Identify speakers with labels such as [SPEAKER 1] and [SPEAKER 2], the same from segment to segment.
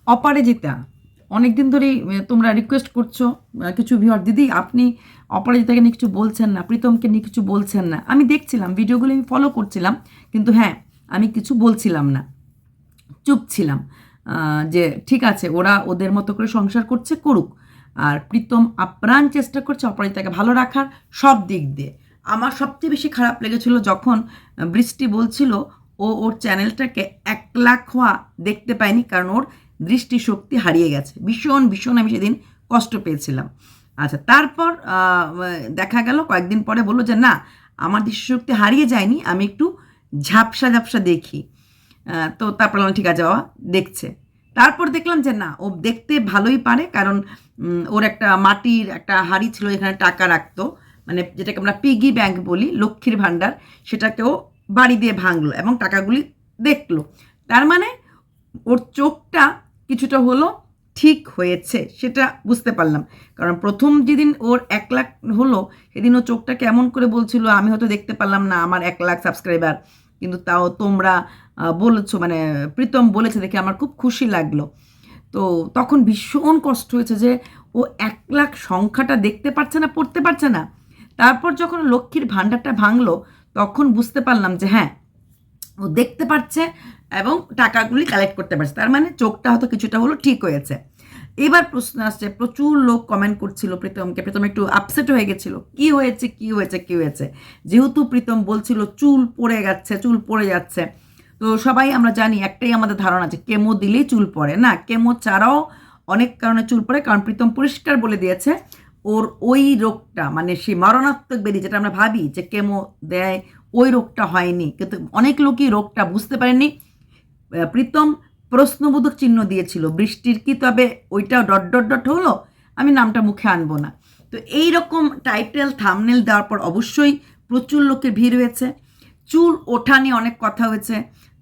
[SPEAKER 1] অপরাজিতা, অনেক দিন ধরেই তোমরা রিকোয়েস্ট করছো কিছু ভিউয়ার, দিদি আপনি অপরাজিতাকে নিয়ে কিছু বলছেন না, প্রীতমকে নিয়ে কিছু বলছেন না। আমি দেখছিলাম ভিডিওগুলো, আমি ফলো করছিলাম, কিন্তু হ্যাঁ আমি কিছু বলছিলাম না, চুপ ছিলাম। যে ঠিক আছে, ওরা ওদের মতো করে সংসার করছে, করুক। আর প্রীতম আপ্রাণ চেষ্টা করছে অপরাজিতাকে ভালো রাখার সব দিক দিয়ে। আমার সবচেয়ে বেশি খারাপ লেগেছিল যখন বৃষ্টি বলছিল ও ওর চ্যানেলটাকে 1 লাখ হওয়া দেখতে পায়নি, কারণ ওর দৃষ্টিশক্তি হারিয়ে গেছে। ভীষণ ভীষণ আমি সেদিন কষ্ট পেয়েছিলাম। আচ্ছা, তারপর দেখা গেল কয়েকদিন পরে বললো যে না, আমার দৃষ্টিশক্তি হারিয়ে যায়নি, আমি একটু ঝাপসা ঝাপসা দেখি। তো তারপর বললাম ঠিক আছে বাবা, দেখছে। তারপর দেখলাম যে না, ও দেখতে ভালোই পারে, কারণ ওর একটা মাটির একটা হাঁড়ি ছিল, এখানে টাকা রাখতো, মানে যেটাকে আমরা পিগি ব্যাংক বলি, লক্ষ্মীর ভাণ্ডার, সেটাকেও বাড়ি দিয়ে ভাঙলো এবং টাকাগুলি দেখলো। তার মানে ওর চোখটা কিছুটা হলো ঠিক হয়েছে, সেটা বুঝতে পারলাম। কারণ প্রথম যেদিন ওর 1 লাখ হলো, সেদিন ও চোখটা কেমন করে বলছিল, আমি হয়তো দেখতে পারলাম না আমার 1 লাখ সাবস্ক্রাইবার, কিন্তু তাও তোমরা বলেছো, মানে প্রীতম বলেছে দেখে আমার খুব খুশি লাগলো। তো তখন ভীষণ কষ্ট হয়েছে যে ও 1 লাখ সংখ্যাটা দেখতে পারছে না, পড়তে পারছে না। তারপর যখন লক্ষ্মীর ভাণ্ডারটা ভাঙলো, তখন বুঝতে পারলাম যে হ্যাঁ, ও দেখতে পাচ্ছে এবং টাকাগুলি কালেক্ট করতে পারছে, তার মানে চোখটা হয়তো কিছুটা হলো ঠিক হয়েছে। এবার প্রশ্ন আসছে, প্রচুর লোক কমেন্ট করছিল প্রীতমকে, প্রীতম একটু আপসেট হয়ে গেছিল, কি হয়েছে কি হয়েছে কি হয়েছে, যেহেতু প্রীতম বলছিল চুল পড়ে যাচ্ছে, চুল পড়ে যাচ্ছে। তো সবাই আমরা জানি, একটাই আমাদের ধারণা যে কেমো দিলেই চুল পড়ে না, কেমো ছাড়াও অনেক কারণে চুল পড়ে। কারণ প্রীতম পরিষ্কার বলে দিয়েছে ওর ওই রোগটা, মানে সেই মারণাত্মক ব্যাধি যেটা আমরা ভাবি যে কেমো দেয়, ওই রোগটা হয়নি। কিন্তু অনেক লোকই রোগটা বুঝতে পারেনি। প্রীতম প্রশ্নবোধক চিহ্ন দিয়েছিল, বৃষ্টির কি তবে ওইটাও ডট ডট ডট হলো, আমি নামটা মুখে আনবো না। তো এই রকম টাইটেল থাম্বনেল দেওয়ার পর অবশ্যই প্রচুর লোকের ভিড় হয়েছে। চুল ওঠা নিয়ে অনেক কথা হয়েছে,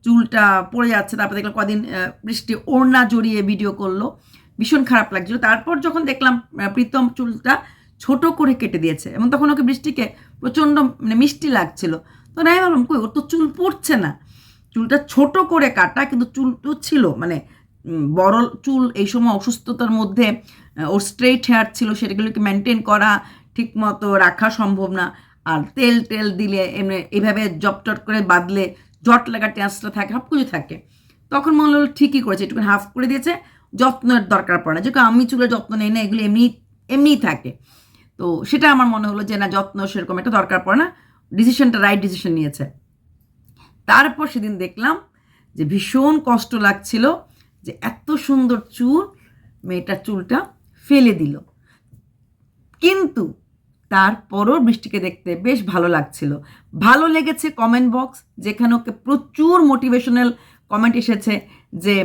[SPEAKER 1] চুলটা পড়ে যাচ্ছে। তারপর দেখলাম কদিন বৃষ্টি ওড়না জড়িয়ে ভিডিও করলো, ভীষণ খারাপ লাগছিল। তারপর যখন দেখলাম প্রীতম চুলটা ছোট করে কেটে দিয়েছে, এবং তখন ওকে বৃষ্টিকে প্রচণ্ড মানে মিষ্টি লাগছিল। তো আমি ভাবলাম কই, ওর তো চুল পড়ছে না, চুলটা ছোট করে কাটা, কিন্তু চুল তো ছিল মানে বড় চুল। এই সময় অসুস্থতার মধ্যে ওর স্ট্রেইট হেয়ার ছিল, সেটাগুলোকে মেনটেন করা ঠিক মতো রাখা সম্ভব না। আর তেল টেল দিলে এমনি এভাবে জপটট করে বাঁধলে জট লাগা চান্সটা থাকে, সব কিছু থাকে। তখন মনে হলো ঠিকই করেছে, একটু হাফ করে দিয়েছে, যত্নের দরকার পড়ে না। যেহেতু আমি চুলের যত্ন নেই না, এগুলো এমনি এমনিই থাকে। তো সেটা আমার মনে হলো যে না, যত্ন সেরকম একটা দরকার পড়ে না, ডিসিশনটা রাইট ডিসিশন নিয়েছে। তারপর সেদিন দেখলাম যে ভীষণ কষ্ট লাগছিল যে এত সুন্দর চুল, মেয়েটার চুলটা ফেলে দিল। কিন্তু তারপরও বৃষ্টিকে দেখতে বেশ ভালো লাগছিল। ভালো লেগেছে কমেন্ট বক্স, যেখানে ওকে প্রচুর মোটিভেশনাল কমেন্ট এসেছে যে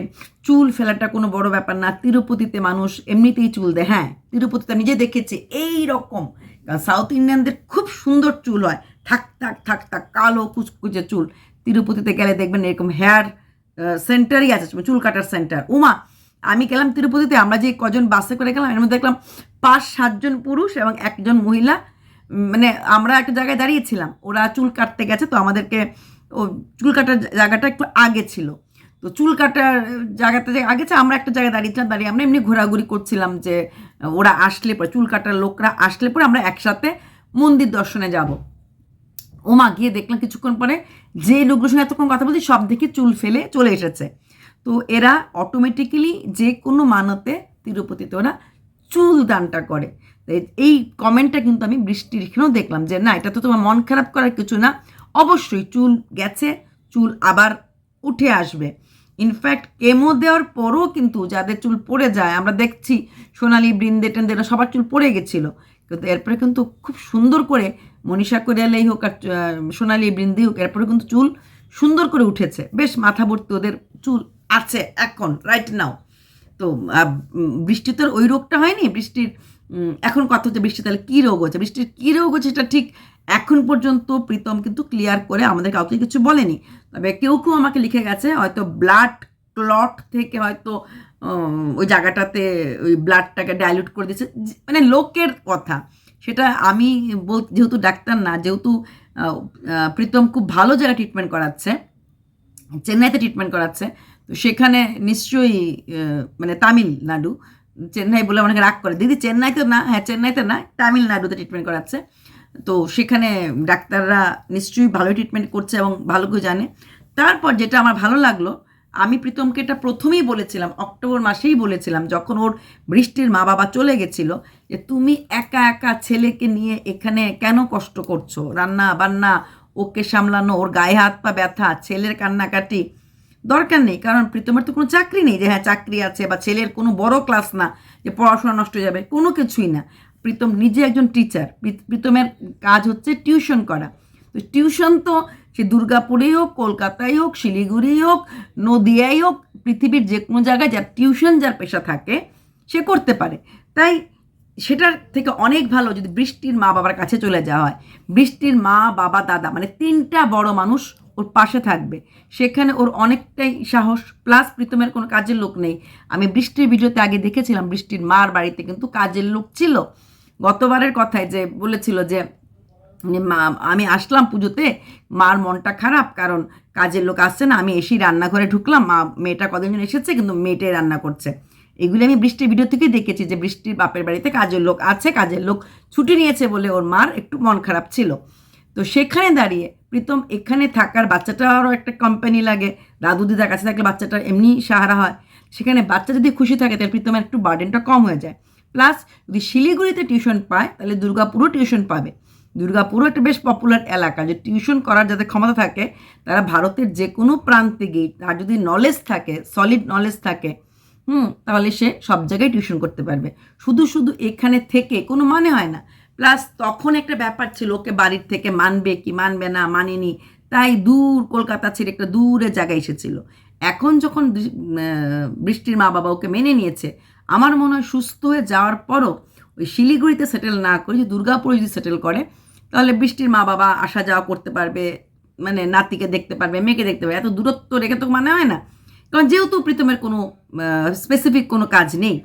[SPEAKER 1] চুল ফেলাটা কোনো বড় ব্যাপার না, তিরুপতিতে মানুষ এমনিতেই চুল দেয়। হ্যাঁ, তিরুপতিতে নিজে দেখেছি এই রকম, সাউথ ইন্ডিয়ানদের খুব সুন্দর চুল হয়, থাক থাক থাক থাক কালো কুচকুচে চুল। তিরুপতিতে গেলে দেখবেন এরকম হেয়ার সেন্টারই আছে, চুল কাটার সেন্টার। উমা, আমি গেলাম তিরুপতিতে, আমরা যে কজন বাসে করে গেলাম, এর মধ্যে দেখলাম 5-7 জন পুরুষ এবং 1 জন মহিলা। মানে আমরা একটা জায়গায় দাঁড়িয়েছিলাম, ওরা চুল কাটতে গেছে, তো আমাদেরকে ও চুল কাটার জায়গাটা একটু আগে ছিল, তো চুল কাটার জায়গাটা যে আগে ছিল, আমরা একটা জায়গায় দাঁড়িয়েছিলাম, দাঁড়িয়ে আমরা এমনি ঘোরাঘুরি করছিলাম যে ওরা আসলে পরে, চুল কাটার লোকরা আসলে পরে আমরা একসাথে মন্দির দর্শনে যাব। ওমা, গিয়ে দেখলাম কিছুক্ষণ পরে যে লোকগুলোর সঙ্গে এতক্ষণ কথা বলছি সব দেখে চুল ফেলে চলে এসেছে। তো এরা অটোমেটিক্যালি যে কোনো মানতে তিরুপতিতে ওরা চুল দানটা করে। এই কমেন্টটা কিন্তু আমি বৃষ্টির এখানেও দেখলাম যে না, এটা তো তোমার মন খারাপ করার কিছু না, অবশ্যই চুল গেছে, চুল আবার উঠে আসবে। ইনফ্যাক্ট কেমো দেওয়ার পরও কিন্তু যাদের চুল পড়ে যায়, আমরা দেখছি সোনালি, বৃন্দে টেন্দে, এরা সবার চুল পড়ে গেছিলো, কিন্তু এরপরে কিন্তু খুব সুন্দর করে মনীষা কোরিয়ালাই হোক আর সোনালি বৃন্দি হোক, এরপরে কিন্তু চুল সুন্দর করে উঠেছে, বেশ মাথা ভর্তি ওদের চুল আছে এখন রাইট নাও। তো বৃষ্টির ওই রোগটা হয়নি। বৃষ্টির এখন কথা হচ্ছে বৃষ্টি তাহলে কী রোগ হচ্ছে, বৃষ্টির কী রোগ হচ্ছে সেটা ঠিক এখন পর্যন্ত প্রীতম কিন্তু ক্লিয়ার করে আমাদের কাউকে কিছু বলেনি। তবে কেউ কেউ আমাকে লিখে গেছে হয়তো ব্লাড ক্লট থেকে হয়তো ওই জায়গাটাতে ওই ব্লাডটাকে ডাইলিউট করে দিচ্ছে, মানে লোকের কথা। সেটা আমি যেহেতু ডাক্তার না, যেহেতু প্রীতম খুব ভালো জায়গায় ট্রিটমেন্ট করাচ্ছে, চেন্নাইতে ট্রিটমেন্ট করাচ্ছে, তো সেখানে নিশ্চয়ই মানে তামিলনাড়ু, চেন্নাই বলে অনেকে রাগ করে, দিদি চেন্নাইতে না, হ্যাঁ চেন্নাইতে না, তামিলনাড়ুতে ট্রিটমেন্ট করাচ্ছে। তো সেখানে ডাক্তাররা নিশ্চয়ই ভালো ট্রিটমেন্ট করছে এবং ভালো করে জানে। তারপর যেটা আমার ভালো লাগলো, আমি প্রীতমকে এটা প্রথমেই বলেছিলাম, অক্টোবর মাসেই বলেছিলাম, যখন ওর বৃষ্টির মা বাবা চলে গেছিলো, যে তুমি একা একা ছেলেকে নিয়ে এখানে কেন কষ্ট করছো, রান্না বান্না, ওকে সামলানো, ওর গায়ে হাত পা ব্যথা, ছেলের কান্নাকাটি, দরকার নেই। কারণ প্রীতমের তো কোনো চাকরি নেই যে হ্যাঁ চাকরি আছে, বা ছেলের কোনো বড় ক্লাস না যে পড়াশোনা নষ্ট হয়ে যাবে, কোনো কিছুই না। প্রীতম নিজে একজন টিচার, প্রীতমের কাজ হচ্ছে টিউশন করা। তো টিউশন তো সে দুর্গাপুরেই হোক, কলকাতায় হোক, শিলিগুড়ি হোক, নদিয়ায় হোক, পৃথিবীর যে কোনো জায়গায় যার টিউশন যার পেশা থাকে সে করতে পারে। তাই সেটার থেকে অনেক ভালো যদি বৃষ্টির মা বাবার কাছে চলে যাওয়া হয়। বৃষ্টির মা বাবা দাদা মানে তিনটা বড় মানুষ ওর পাশে থাকবে, সেখানে ওর অনেকটাই সাহস। প্লাস প্রীতমের কোনো কাজের লোক নেই। আমি বৃষ্টির ভিডিওতে আগে দেখেছিলাম বৃষ্টির মার বাড়িতে কিন্তু কাজের লোক ছিল। গতবারের কথায় যে বলেছিল যে মা আমি আসলাম পুজোতে, মার মনটা খারাপ কারণ কাজের লোক আসছে না, আমি এসেই রান্নাঘরে ঢুকলাম, মা মেয়েটা কদিন এসেছে কিন্তু মেয়েটাই রান্না করছে। এগুলি আমি বৃষ্টির ভিডিও থেকেই দেখেছি যে বৃষ্টির বাপের বাড়িতে কাজের লোক আছে, কাজের লোক ছুটি নিয়েছে বলে ওর মার একটু মন খারাপ ছিল। তো সেখানে দাঁড়িয়ে প্রীতম এখানে থাকার, বাচ্চাটারও একটা কোম্পানি লাগে, দাদু দিদার কাছে থাকলে বাচ্চাটা এমনি সাহারা হয়, সেখানে বাচ্চা যদি খুশি থাকে তাহলে প্রীতমের একটু বার্ডেনটা কম হয়ে যায়। প্লাস যদি শিলিগুড়িতে টিউশন পায় তাহলে দুর্গাপুরও টিউশন পাবে। দুর্গাপুরও একটা বেশ পপুলার এলাকা, যে টিউশন করার যাদের ক্ষমতা থাকে তারা ভারতের যে কোনো প্রান্তে গিয়ে, তার যদি নলেজ থাকে, সলিড নলেজ থাকে, তাহলে সে সব জায়গায় টিউশন করতে পারবে। শুধু শুধু এখানে থেকে কোনো মানে হয় না। প্লাস তখন একটা ব্যাপার ছিল, ওকে বাড়ির থেকে মানবে কি মানবে না, মানেনি, তাই দূর কলকাতা ছেড়ে একটা দূরের জায়গায় এসেছিল। এখন যখন বৃষ্টির মা বাবা ওকে মেনে নিয়েছে, আমার মনে হয় সুস্থ হয়ে যাওয়ার পরও ওই শিলিগুড়িতে সেটেল না করে যদি দুর্গাপুরে যদি সেটেল করে, তাহলে বৃষ্টির মা বাবা আসা যাওয়া করতে পারবে, মানে নাতিকে দেখতে পারবে, মেয়েকে দেখতে পারবে। এত দূরত্ব রেখে তো মানে হয় না। কারণ যেহেতু প্রীতমের কোনো স্পেসিফিক কোনো কাজ নেই,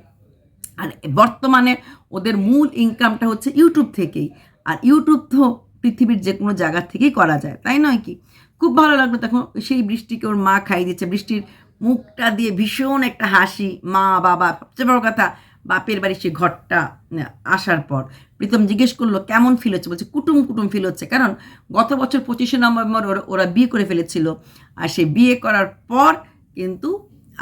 [SPEAKER 1] আর বর্তমানে ওদের মূল ইনকামটা হচ্ছে ইউটিউব থেকেই, আর ইউটিউব তো পৃথিবীর যে কোনো জায়গা থেকেই করা যায়, তাই নয় কি? খুব ভালো লাগলো তখন সেই বৃষ্টিকে ওর মা খাইয়ে দিচ্ছে, বৃষ্টির মুখটা দিয়ে ভীষণ একটা হাসি, মা বাবা, সবচেয়ে বড় কথা বাপের বাড়ি সে ঘরটা আসার পর প্রীতম জিজ্ঞেস করলো কেমন ফিল হচ্ছে, বলছে কুটুম কুটুম ফিল হচ্ছে। কারণ গত বছর 25শে নভেম্বর ওরা বিয়ে করে ফেলেছিল, আর সেই বিয়ে করার পর কিন্তু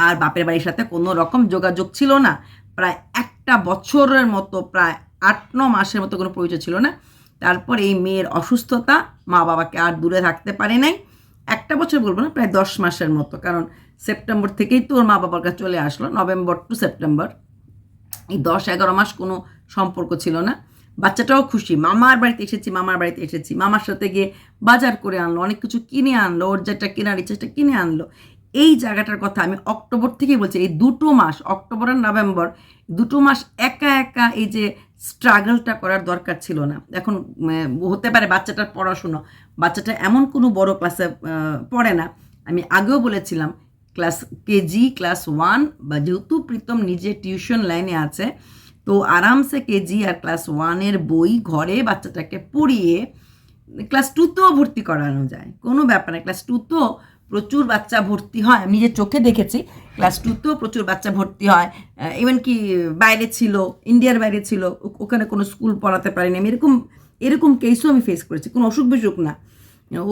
[SPEAKER 1] আর বাপের বাড়ির সাথে কোনো রকম যোগাযোগ ছিল না। প্রায় একটা বছরের মতো, প্রায় 8-9 মাসের মতো কোনো পরিচয় ছিল না। তারপর এই মেয়ের অসুস্থতা মা বাবাকে আর দূরে থাকতে পারে নাই। একটা বছর বলবো না, প্রায় 10 মাসের মতো, কারণ সেপ্টেম্বর থেকেই তো ওর মা বাবার কাছে চলে আসলো, নভেম্বর টু সেপ্টেম্বর, এই 10-11 মাস কোনো সম্পর্ক ছিল না। বাচ্চাটাও খুশি, মামার বাড়িতে এসেছি, মামার বাড়িতে এসেছি, মামার সাথে গিয়ে বাজার করে আনলো, অনেক কিছু কিনে আনলো, ওর যেটা কেনার ইচ্ছা সেটা কিনে আনলো। এই জায়গাটার কথা আমি অক্টোবর থেকেই বলছি, এই 2 মাস, অক্টোবর আর নভেম্বর, 2 মাস একা একা এই যে স্ট্রাগলটা করার দরকার ছিল না। এখন হতে পারে বাচ্চাটার পড়াশুনো, বাচ্চাটা এমন কোনো বড় ক্লাসে পড়ে না, আমি আগেও বলেছিলাম ক্লাস কেজি, ক্লাস 1, বা যেহেতু প্রীতম নিজে টিউশন লাইনে আছে, তো আরামসে কেজি আর ক্লাস 1-এর বই ঘরে বাচ্চাটাকে পড়িয়ে ক্লাস 2তেও ভর্তি করানো যায়, কোনো ব্যাপার না। ক্লাস 2তেও প্রচুর বাচ্চা ভর্তি হয়, আমি নিজের চোখে দেখেছি, ক্লাস 2তেও প্রচুর বাচ্চা ভর্তি হয়। ইভেন কি বাইরে ছিল, ইন্ডিয়ার বাইরে ছিল, ওখানে কোনো স্কুল পড়াতে পারেনি, আমি এরকম কেসও আমি ফেস করেছি, কোনো অসুখ বিসুখ না,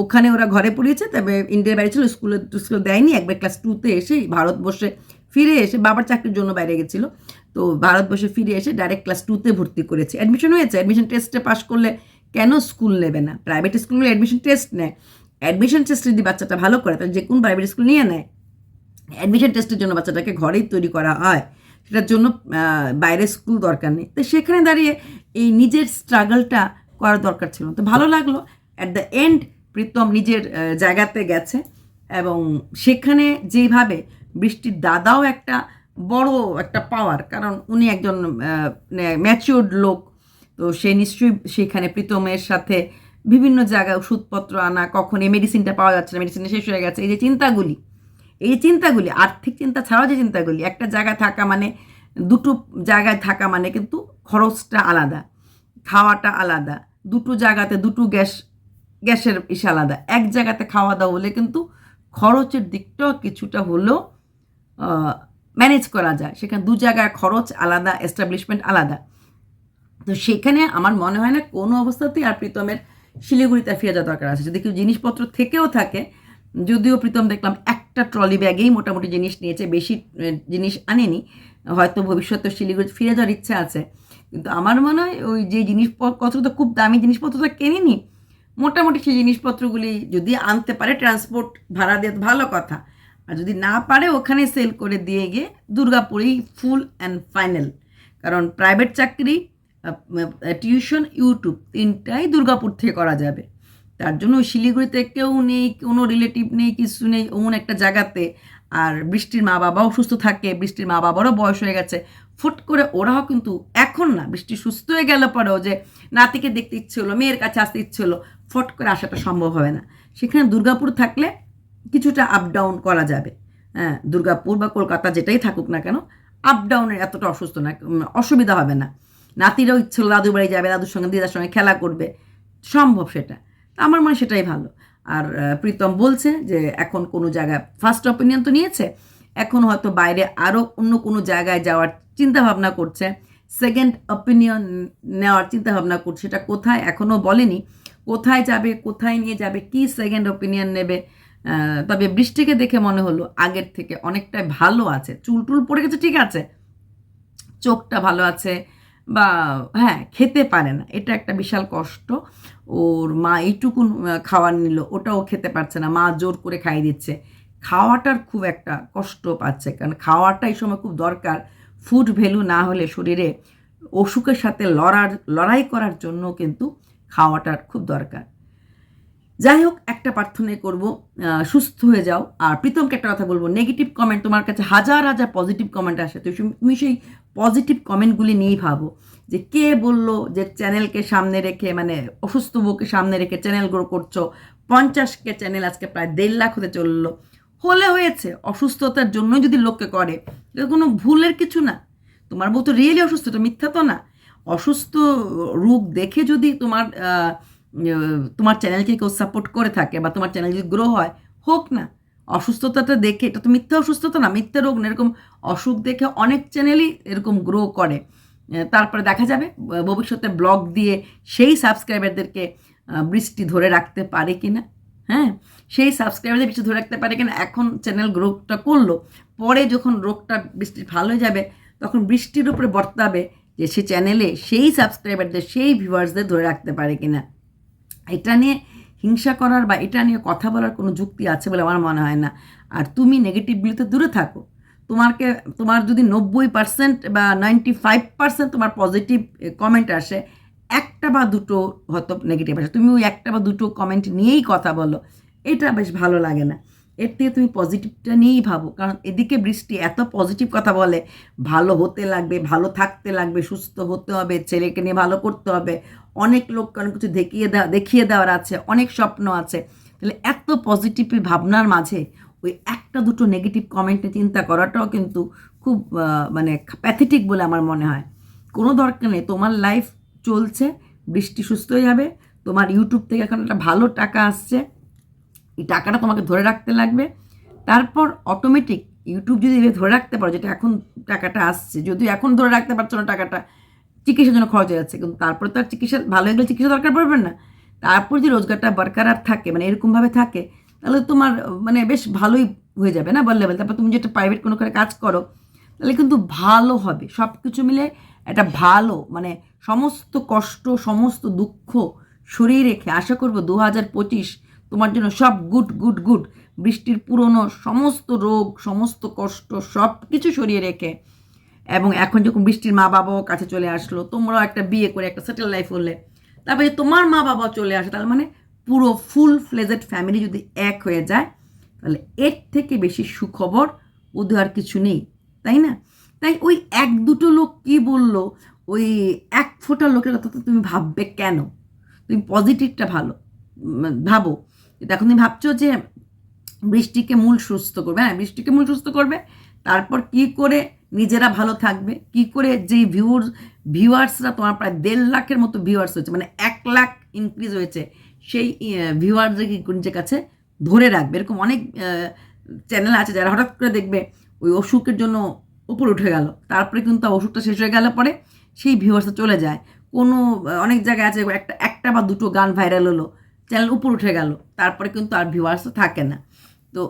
[SPEAKER 1] ওখানে ওরা ঘরে পড়িয়েছে, তবে ইন্ডিয়ার বাইরে ছিল, স্কুলে দেয়নি। একবার ক্লাস 2তে এসে ভারতবর্ষে ফিরে এসে, বাবার চাকরির জন্য বাইরে গেছিলো, তো ভারতবর্ষে ফিরে এসে ডাইরেক্ট ক্লাস 2তে ভর্তি করেছে, অ্যাডমিশন হয়েছে। অ্যাডমিশন টেস্টে পাস করলে কেন স্কুল নেবে না? প্রাইভেট স্কুলগুলো অ্যাডমিশন টেস্ট নেয়, অ্যাডমিশন টেস্ট যদি বাচ্চাটা ভালো করে তাহলে যে কোন প্রাইভেট স্কুল নিয়ে নেয়। অ্যাডমিশন টেস্টের জন্য বাচ্চাটাকে ঘরেই তৈরি করা হয়, সেটার জন্য বাইরের স্কুল দরকার নেই। তো সেখানে দাঁড়িয়ে এই নিজের স্ট্রাগলটা করার দরকার ছিল। তো ভালো লাগলো অ্যাট দ্য এন্ড প্রীতম নিজের জায়গাতে গেছে, এবং সেখানে যেভাবে বৃষ্টির দাদাও একটা বড় একটা পাওয়ার, কারণ উনি একজন ম্যাচিউরড লোক, তো সে নিশ্চয়ই সেখানে প্রীতমের সাথে বিভিন্ন জায়গায় ওষুধপত্র আনা, কখন এই মেডিসিনটা পাওয়া যাচ্ছে না, মেডিসিনটা শেষ হয়ে গেছে, এই চিন্তাগুলি আর্থিক চিন্তা ছাড়াও যে চিন্তাগুলি, একটা জায়গায় থাকা মানে, দুটো জায়গায় থাকা মানে কিন্তু খরচটা আলাদা, খাওয়াটা আলাদা, দুটো জায়গাতে দুটো গ্যাসের ইসে আলাদা, এক জায়গাতে খাওয়া দাওয়া হলে কিন্তু খরচের দিকটাও কিছুটা হলেও ম্যানেজ করা যায়, সেখানে দু জায়গার খরচ আলাদা, এস্টাবলিশমেন্ট আলাদা। তো সেখানে আমার মনে হয় না কোনো অবস্থাতেই আর প্রীতমের শিলিগুড়িতে ফিরে যাওয়া দরকার আছে। যদি কেউ জিনিসপত্র থেকেও থাকে, যদিও প্রীতম দেখলাম একটা ট্রলি ব্যাগেই মোটামুটি জিনিস নিয়েছে, বেশি জিনিস আনেনি, হয়তো ভবিষ্যতে শিলিগুড়ি ফিরে যাওয়ার ইচ্ছা আছে। কিন্তু আমার মনে হয় ওই যে জিনিসপত্র তো খুব দামি জিনিসপত্রটা কেনেনি, মোটামুটি সেই জিনিসপত্রগুলি যদি আনতে পারে ট্রান্সপোর্ট ভাড়া দিয়ে ভালো কথা, আর যদি না পারে ওখানে সেল করে দিয়ে গিয়ে দুর্গাপুরেই ফুল অ্যান্ড ফাইনাল। কারণ প্রাইভেট চাকরি, টিউশন, ইউটিউব তিনটাই দুর্গাপুর থেকে করা যাবে। তার জন্য শিলিগুড়িতে কেউ নেই, কোনো রিলেটিভ নেই, কিছু নেই, এমন একটা জায়গাতে। আর বৃষ্টির মা বাবাও সুস্থ থাকে, বৃষ্টির মা বাবারও বয়স হয়ে গেছে, ফুট করে ওরাও কিন্তু এখন না, বৃষ্টি সুস্থ হয়ে গেল পরেও যে নাতিকে দেখতে ইচ্ছে হলো, মেয়ের কাছে আসতে ইচ্ছে হলো, ফট করে আসাটা সম্ভব হবে না। সেখানে দুর্গাপুর থাকলে কিছুটা আপ ডাউন করা যাবে। হ্যাঁ, দুর্গাপুর বা কলকাতা যেটাই থাকুক না কেন, আপ ডাউনের এতটা অসুস্থ না, অসুবিধা হবে না। নাতিরাও ইচ্ছে হলো দাদুর বাড়ি যাবে, দাদুর সঙ্গে দিদার সঙ্গে খেলা করবে, সম্ভব সেটা। আমার মনে হয় সেটাই ভালো। আর প্রীতম বলছে যে এখন কোনো জায়গায় ফার্স্ট অপিনিয়ন তো নিয়েছে, এখন হয়তো বাইরে আরও অন্য কোনো জায়গায় যাওয়ার চিন্তা ভাবনা করছে, সেকেন্ড অপিনিয়ন নেওয়ার চিন্তা ভাবনা করছে। সেটা কোথায় এখনও বলেনি, কোথায় যাবে, কোথায় নিয়ে যাবে, কি সেকেন্ড অপিনিয়ন নেবে। তবে বৃষ্টিকে দেখে মনে হলো আগের থেকে অনেকটাই ভালো আছে, চুল টুল পড়ে গেছে ঠিক আছে, চোখটা ভালো আছে, বা হ্যাঁ খেতে পারে না, এটা একটা বিশাল কষ্ট। ওর মা এইটুকুন খাবার নিল, ওটাও খেতে পারছে না, মা জোর করে খাইয়ে দিচ্ছে। খাওয়াটার খুব একটা কষ্ট পাচ্ছে, কারণ খাওয়াটা এই সময় খুব দরকার। ফুড ভ্যালু না হলে শরীরে অসুখের সাথে লড়াই করার জন্য কিন্তু খাওয়াটার খুব দরকার। যাই হোক, একটা প্রার্থনা করবো, সুস্থ হয়ে যাও। আর প্রীতমকে একটা কথা বলবো, নেগেটিভ কমেন্ট তোমার কাছে হাজার হাজার পজিটিভ কমেন্ট আসে, তো তুমি সেই পজিটিভ কমেন্টগুলি নিয়েই ভাবো যে কে বললো যে চ্যানেলকে সামনে রেখে, মানে অসুস্থ বউকে সামনে রেখে চ্যানেল গ্রো করছো। 50কে চ্যানেল আজকে প্রায় 1.5 লাখ হতে চললো, হলে হয়েছে, অসুস্থতার জন্য যদি লোককে করে, এটা কোনো ভুলের কিছু না। তোমার বউ তো রিয়েলি অসুস্থ, এটা মিথ্যা তো না। অসুস্থ রূপ দেখে যদি তোমার চ্যানেলকে কেউ সাপোর্ট করে থাকে, বা তোমার চ্যানেল যদি গ্রো হয়, হোক না। অসুস্থতাটা দেখে, এটা তো মিথ্যা অসুস্থতা না, মিথ্যা রোগ না, এরকম অসুখ দেখে অনেক চ্যানেলই এরকম গ্রো করে। তারপরে দেখা যাবে ভবিষ্যতে ব্লগ দিয়ে সেই সাবস্ক্রাইবারদেরকে বৃষ্টি ধরে রাখতে পারে কিনা। হ্যাঁ, সেই সাবস্ক্রাইবারদের বৃষ্টি ধরে রাখতে পারে কিনা। এখন চ্যানেল গ্রোটা করলো, পরে যখন রোগটা বৃষ্টির ভালো হয়ে যাবে, তখন বৃষ্টির উপরে বর্তাবে যে সে চ্যানেলে সেই সাবস্ক্রাইবারদের, সেই ভিউয়ার্সদের ধরে রাখতে পারে কিনা। এটা নিয়ে হিংসা করার বা এটা নিয়ে কথা বলার কোনো যুক্তি আছে বলে আমার মনে হয় না। আর তুমি নেগেটিভগুলিতে দূরে থাকো। তোমার যদি 90% বা 95% তোমার পজিটিভ কমেন্ট আসে, একটা বা দুটো হয়তো নেগেটিভ আসে, তুমি ওই একটা বা দুটো কমেন্ট নিয়েই কথা বলো, এটা বেশ ভালো লাগে না। এর থেকে তুমি পজিটিভটা নিয়েই ভাবো, কারণ এদিকে বৃষ্টি এত পজিটিভ কথা বলে, ভালো হতে লাগবে, ভালো থাকতে লাগবে, সুস্থ হতে হবে, ছেলেকে নিয়ে ভালো করতে হবে, অনেক লোককে অনেক কিছু দেখিয়ে দেওয়ার আছে, অনেক স্বপ্ন আছে। তাহলে এত পজিটিভ ভাবনার মাঝে ওই একটা দুটো নেগেটিভ কমেন্টে চিন্তা করাটাও কিন্তু খুব মানে প্যাথেটিক বলে আমার মনে হয়। কোনো দরকার নেই, তোমার লাইফ চলছে, বৃষ্টি সুস্থ হয়ে যাবে, তোমার ইউটিউব থেকে এখন একটা ভালো টাকা আসছে, এই টাকাটা তোমাকে ধরে রাখতে লাগবে। তারপর অটোমেটিক ইউটিউব যদি ধরে রাখতে পারো, যেটা এখন টাকাটা আসছে, যদিও এখন ধরে রাখতে পারছো না টাকাটা, চিকিৎসার জন্য খরচ হয়ে যাচ্ছে, কিন্তু তারপরে তো আর চিকিৎসা ভালো হয়ে গেলে চিকিৎসা দরকার পড়বে না। তারপর যে রোজগারটা বরকরার থাকে, মানে এরকমভাবে থাকে, তাহলে তোমার মানে বেশ ভালোই হয়ে যাবে না বললে বল। তারপর তুমি যেটা প্রাইভেট কোনো করে কাজ করো, তাহলে কিন্তু ভালো হবে, সব কিছু মিলে একটা ভালো, মানে সমস্ত কষ্ট, সমস্ত দুঃখ সরিয়ে রেখে আশা করবো 2025 তোমার জন্য সব গুড গুড গুড। বৃষ্টির পুরনো সমস্ত রোগ, সমস্ত কষ্ট সব কিছু সরিয়ে রেখে, এবং এখন যখন বৃষ্টির মা বাবাও কাছে চলে আসলো, তোমরাও একটা বিয়ে করে একটা সেটেল লাইফ হলে, তারপরে তোমার মা বাবাও চলে আসে, তার মানে পুরো ফুল ফ্লেজেড ফ্যামিলি যদি এক হয়ে যায়, তাহলে এর থেকে বেশি সুখবর বোধহয় আর কিছু নেই, তাই না? তাই ওই এক দুটো লোক কি বললো, ওই এক ফোঁটা লোকের কথা তো তুমি ভাববে কেন? তুমি পজিটিভটা ভাবো। এখন তুমি ভাবছো যে বৃষ্টিকে মূল সুস্থ করবে, হ্যাঁ বৃষ্টিকে মূল সুস্থ করবে, তারপর কি করে নিজেরা ভালো থাকবে, কি করে যেই ভিউয়ার্সরা তোমার প্রায় 1.5 লাখের মতো ভিউয়ার্স হয়েছে, মানে 1 লাখ ইনক্রিজ হয়েছে, সেই ভিউয়ার্সদেরকে নিজের কাছে ধরে রাখবে। এরকম অনেক চ্যানেল আছে যারা হঠাৎ করে দেখবে ওই অসুখের জন্য উপরে উঠে গেল, তারপরে কিন্তু অসুখটা শেষ হয়ে গেলে পরে সেই ভিউয়ার্সটা চলে যায়। কোনো অনেক জায়গায় আছে একটা বা দুটো গান ভাইরাল হলো, চ্যানেল উপর উঠে গেল, তারপরে কিন্তু আর ভিউয়ার্সও থাকে না। তো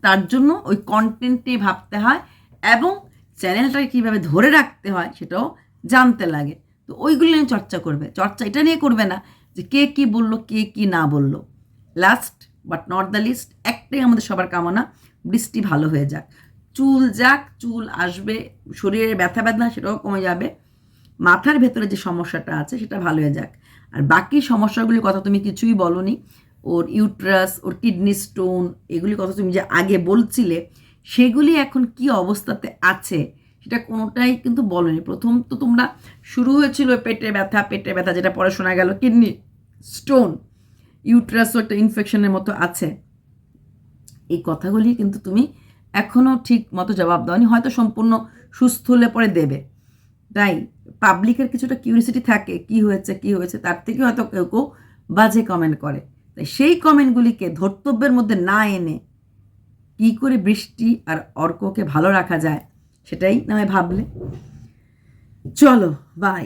[SPEAKER 1] তার জন্য ওই কন্টেন্ট নিয়ে ভাবতে হয় এবং চ্যানেলটাকে কীভাবে ধরে রাখতে হয় সেটাও জানতে লাগে। তো ওইগুলো নিয়ে চর্চা করবে, চর্চা এটা নিয়ে করবে না যে কে কী বললো, কে কী না বললো। Last but not the least, একটাই আমাদের সবার কামনা, বৃষ্টি ভালো হয়ে যাক, চুল যাক, চুল আসবে, শরীরের ব্যথা ব্যথা সেটাও কমে যাবে, মাথার ভেতরে যে সমস্যাটা আছে সেটা ভালো হয়ে যাক। আর বাকি সমস্যাগুলির কথা তুমি কিছুই বলনি, ওর ইউট্রাস, ওর কিডনি স্টোন, এগুলির কথা তুমি যে আগে বলছিলে সেগুলি এখন কি অবস্থাতে আছে সেটা কোনোটাই কিন্তু বলনি। প্রথম তো তোমরা শুরু হয়েছিল পেটে ব্যথা, যেটা পরে শোনা গেল কিডনি স্টোন, ইউট্রাসও একটা ইনফেকশনের মতো আছে। এই কথাগুলি কিন্তু তুমি এখনও ঠিক মতো জবাব দাওনি, হয়তো সম্পূর্ণ সুস্থ হলে পরে দেবে। তাই পাবলিকের কিছুটা কিউরিয়াসিটি থাকে কি হয়েছে, তার থেকে হয়তো কেউ কেউ বাজে কমেন্ট করে। তাই সেই কমেন্টগুলিকে ধর্তব্যের মধ্যে না এনে কী করে বৃষ্টি আর অর্ককে ভালো রাখা যায় সেটাই না হয় ভাবলে। চলো বাই।